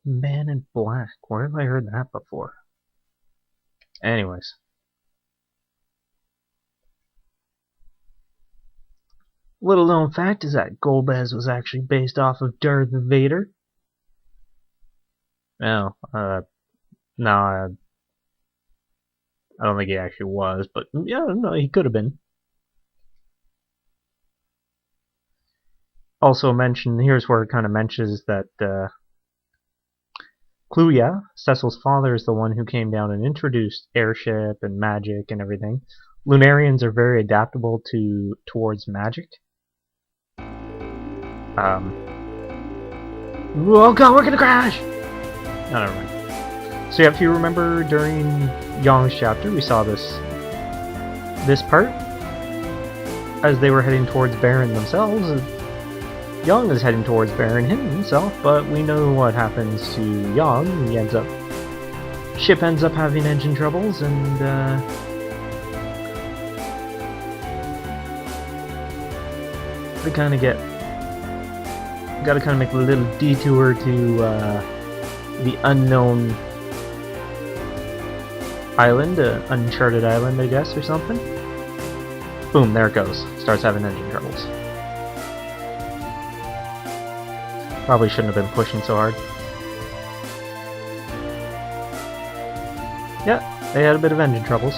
Man in Black. Where have I heard that before? Anyways. Little known fact is that Golbez was actually based off of Darth Vader. No, I don't think he actually was, but yeah, no, he could have been. Also mentioned, here's where it kind of mentions that Cluya, Cecil's father, is the one who came down and introduced airship and magic and everything. Lunarians are very adaptable towards magic. Oh god, we're gonna crash! No, never mind. So yeah, if you remember during Yong's chapter, we saw this part as they were heading towards Baron themselves. Yong is heading towards Baron himself, but we know what happens to Yong. Ship ends up having engine troubles, and they kind of gotta kind of make a little detour to the unknown island, uncharted island, I guess, or something. Boom, there it goes. Starts having engine troubles. Probably shouldn't have been pushing so hard. Yeah, they had a bit of engine troubles.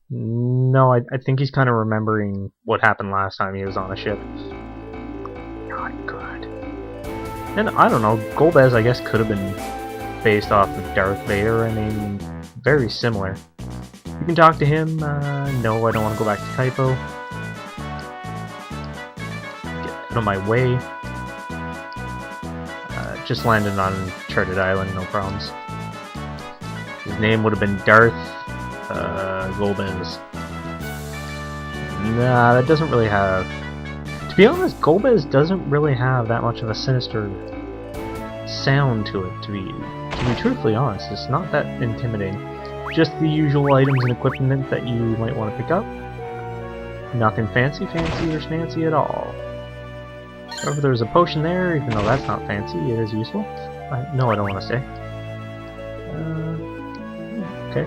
No, I think he's kind of remembering what happened last time he was on a ship. Not good. And I don't know, Golbez I guess could have been based off of Darth Vader. I mean, very similar. You can talk to him. No, I don't want to go back to Typo. Get out of my way. Just landed on Uncharted Island, no problems. His name would have been Darth Golbez. Nah, that doesn't really have... To be honest, Golbez doesn't really have that much of a sinister sound to it, to be truthfully honest. It's not that intimidating. Just the usual items and equipment that you might want to pick up. Nothing fancy or schmancy at all. However, there's a potion there, even though that's not fancy, it is useful. No, I don't want to say. Okay.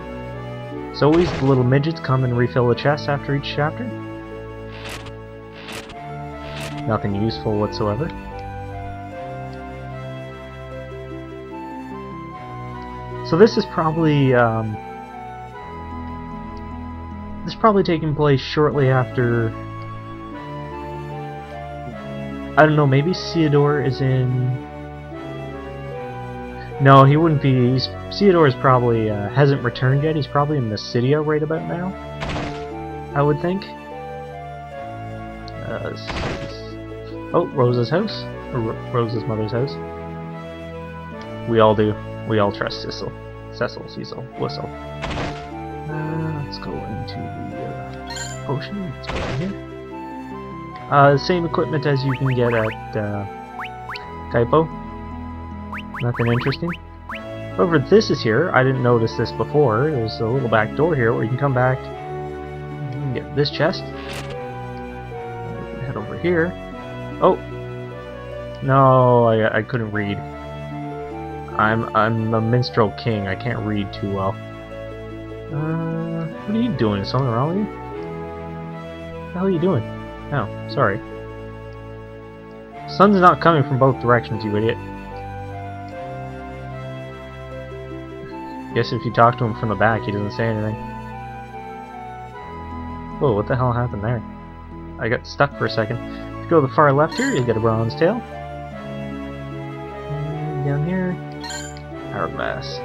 So always the little midgets come and refill the chest after each chapter. Nothing useful whatsoever. So this is probably taking place shortly after. I don't know. Maybe Theodore is in. No, he wouldn't be. Theodore is probably hasn't returned yet. He's probably in Mysidia right about now, I would think. Oh, Rosa's house, or Rosa's mother's house. We all do. We all trust Cecil. Cecil, Whistle. Let's go into the potion. Let's go in here. Same equipment as you can get at Kaipo. Nothing interesting. However, this is here. I didn't notice this before. There's a little back door here where you can come back and get this chest. We can head over here. Oh! No, I couldn't read. I'm a minstrel king. I can't read too well. What are you doing? Is something wrong with you? What the hell are you doing? Oh, sorry. Sun's not coming from both directions, you idiot. Guess if you talk to him from the back, he doesn't say anything. Whoa, what the hell happened there? I got stuck for a second. If you go to the far left here, you get a bronze tail. And down here, hourglass.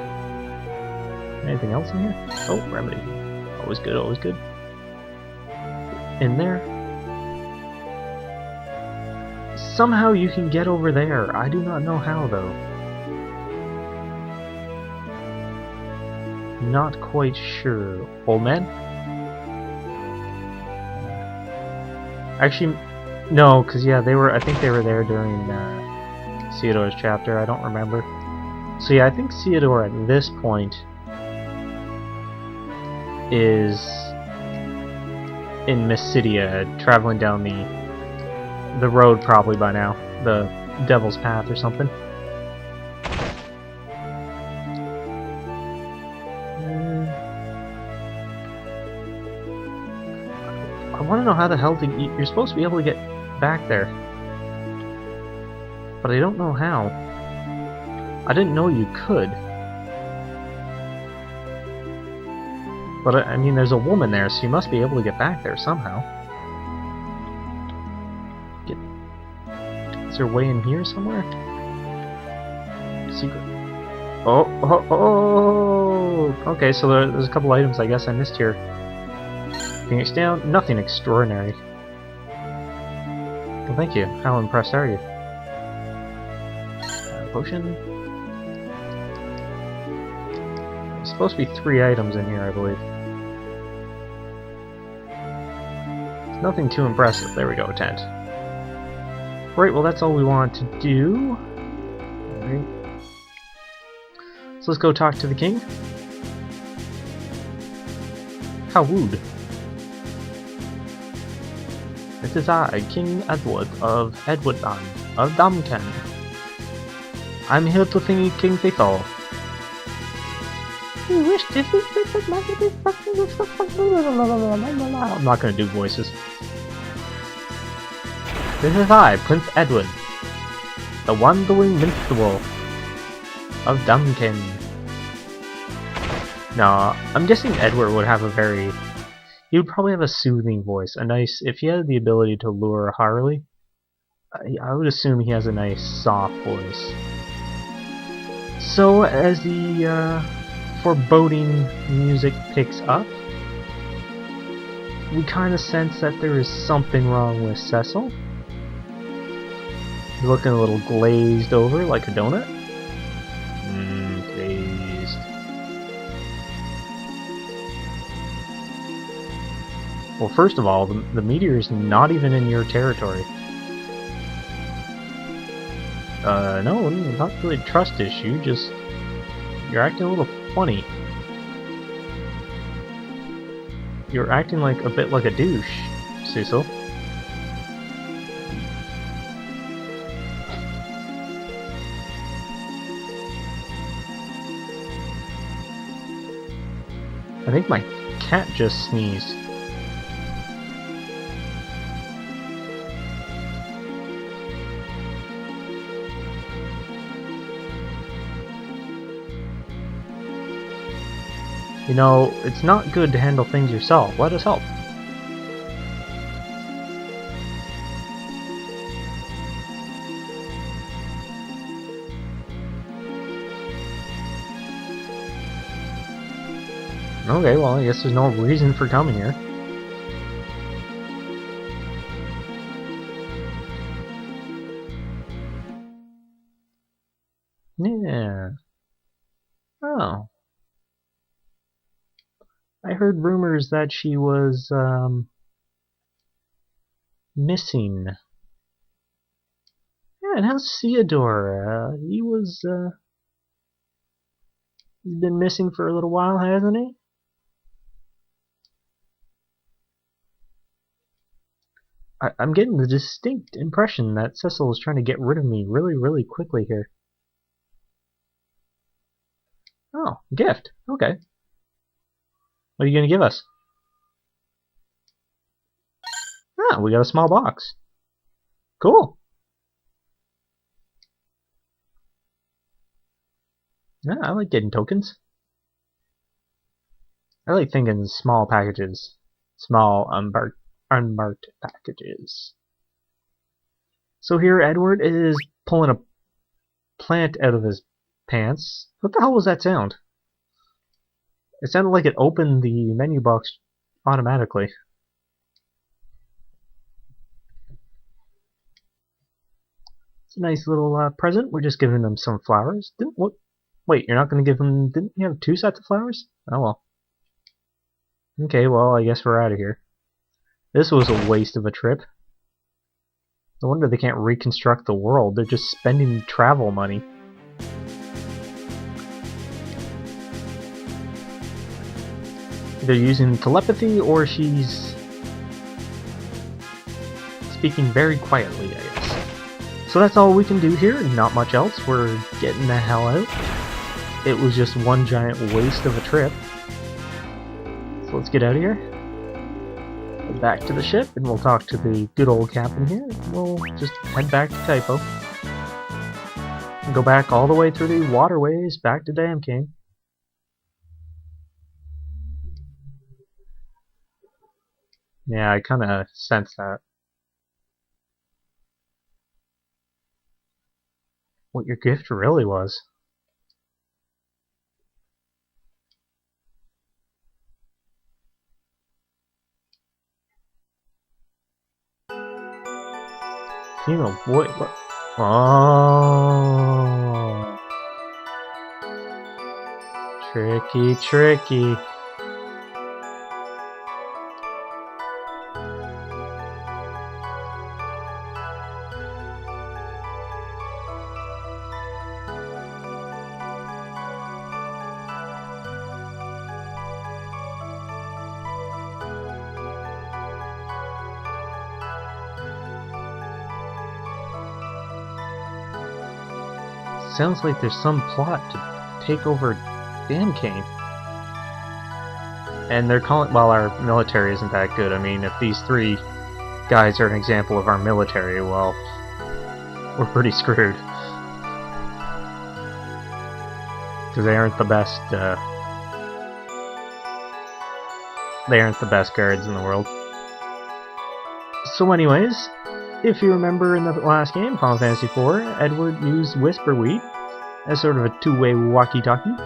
Anything else in here? Oh, remedy. Always good, always good. In there. Somehow you can get over there. I do not know how, though. Not quite sure. Old man? Actually, no, because yeah, I think they were there during Theodore's chapter. I don't remember. So yeah, I think Theodore at this point is in Mysidia, traveling down the road probably by now. The Devil's Path or something. I want to know how the hell you're supposed to be able to get back there, but I don't know how. I didn't know you could. But I mean, there's a woman there, so you must be able to get back there somehow. Is there a way in here somewhere? Secret. Oh. Okay, so there's a couple items I guess I missed here. Phoenix down. Nothing extraordinary. Well, thank you. How impressed are you? Potion. There's supposed to be 3 items in here, I believe. Nothing too impressive. There we go, tent. Right, well that's all we want to do. Alright. So let's go talk to the king. How wooed. It is I, King Edward of Edwardland, of Damken. I'm here to thank King Cecil. You wish to I'm not gonna do voices. This is I, Prince Edward, the wandering minstrel of Damken. Nah, I'm guessing Edward would have a very... He would probably have a soothing voice, a nice... If he had the ability to lure Harley, I would assume he has a nice, soft voice. So, as the foreboding music picks up, we kind of sense that there is something wrong with Cecil. He's looking a little glazed over, like a donut. Glazed. Well, first of all, the meteor is not even in your territory. No, not really a trust issue, just... You're acting a little funny. You're acting like a bit like a douche, Cecil. I think my cat just sneezed. You know, it's not good to handle things yourself. Let us help. Okay, well, I guess there's no reason for coming here. Yeah. Oh. I heard rumors that she was, missing. Yeah, and how's Theodore? He's been missing for a little while, hasn't he? I'm getting the distinct impression that Cecil is trying to get rid of me really, really quickly here. Oh, gift. Okay. What are you going to give us? Ah, we got a small box. Cool. Yeah, I like getting tokens. I like thinking small packages. Small, unmarked packages. So here Edward is pulling a plant out of his pants. What the hell was that sound? It sounded like it opened the menu box automatically. It's a nice little present. We're just giving them some flowers. Wait, you're not going to give them... Didn't you have 2 sets of flowers? Oh well. Okay, well, I guess we're out of here. This was a waste of a trip. No wonder they can't reconstruct the world. They're just spending travel money. They're using telepathy, or she's speaking very quietly, I guess. So that's all we can do here, not much else. We're getting the hell out. It was just one giant waste of a trip. So let's get out of here. Go back to the ship, and we'll talk to the good old captain here. We'll just head back to Typo. And go back all the way through the waterways, back to Damkane. Yeah, I kinda sense that. What your gift really was. Female boy. What? Oh. Tricky, tricky. Sounds like there's some plot to take over Damkane. And they're calling, well, our military isn't that good. I mean, if these three guys are an example of our military, well, we're pretty screwed. Because they aren't the best, they aren't the best guards in the world. So anyways, if you remember in the last game, Final Fantasy IV, Edward used Whisperweed as sort of a two-way walkie-talkie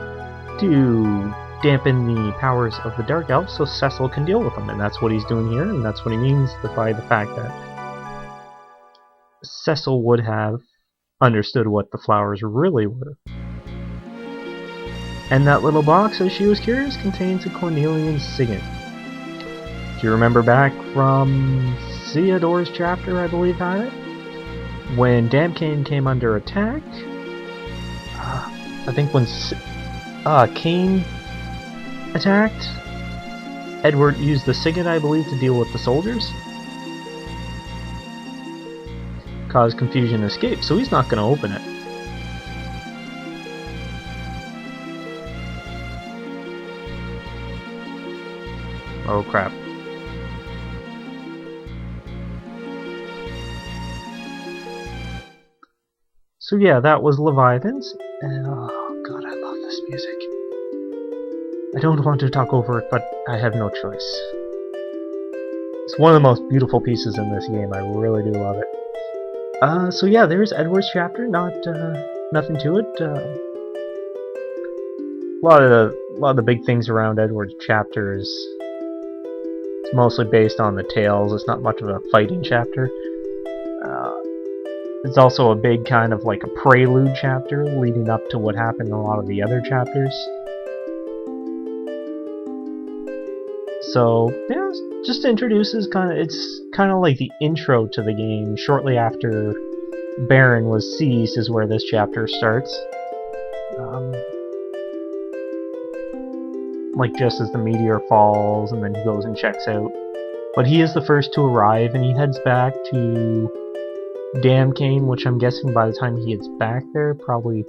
to dampen the powers of the Dark Elves so Cecil can deal with them, and that's what he's doing here, and that's what he means by the fact that Cecil would have understood what the flowers really were. And that little box, as she was curious, contains a Cornelian signet. If you remember back from Theodore's chapter, I believe, had it, when Damkane came under attack, I think when Cain attacked, Edward used the signet, I believe, to deal with the soldiers. Caused confusion and escape, so he's not going to open it. Oh crap. So yeah, that was Leviathans, and oh god, I love this music. I don't want to talk over it, but I have no choice. It's one of the most beautiful pieces in this game, I really do love it. So yeah, there's Edward's chapter, nothing to it. A lot of the big things around Edward's chapter is it's mostly based on the tales. It's not much of a fighting chapter. It's also a big kind of like a prelude chapter leading up to what happened in a lot of the other chapters. So yeah, just introduces it's kind of like the intro to the game. Shortly after Baron was seized is where this chapter starts. Like just as the meteor falls, and then he goes and checks out. But he is the first to arrive, and he heads back to Damkane, which I'm guessing by the time he gets back there, probably...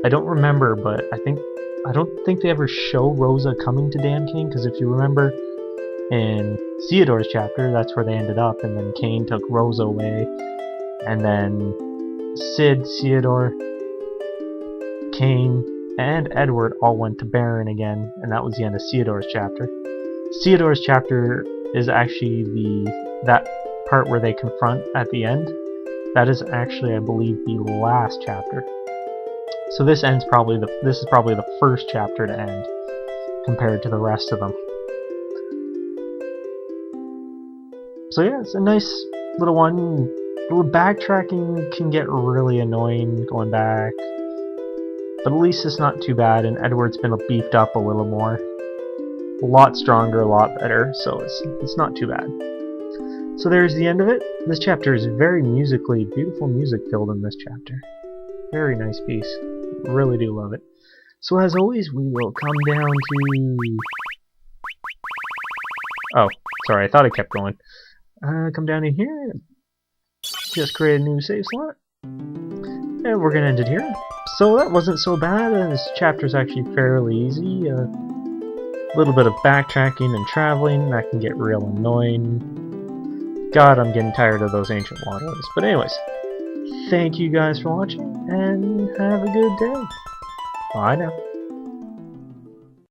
I don't remember, but I don't think they ever show Rosa coming to Damkane, because if you remember in Theodore's chapter, that's where they ended up, and then Cain took Rosa away, and then Cid, Theodore, Cain, and Edward all went to Baron again, and that was the end of Theodore's chapter. Theodore's chapter is actually that part where they confront at the end. That is actually, I believe, the last chapter. So this is probably the first chapter to end compared to the rest of them. So yeah, it's a nice little one. The backtracking can get really annoying going back, but at least it's not too bad, and Edward's been beefed up a little more. A lot stronger, a lot better, so it's not too bad. So there's the end of it. This chapter is very musically, beautiful music filled in this chapter. Very nice piece. Really do love it. So as always, we will come down to... Oh, sorry, I thought I kept going. Come down in here. Just create a new save slot. And we're gonna end it here. So that wasn't so bad. This chapter's actually fairly easy. A little bit of backtracking and traveling, that can get real annoying. God, I'm getting tired of those ancient waterways. But anyways, thank you guys for watching, and have a good day. Bye now.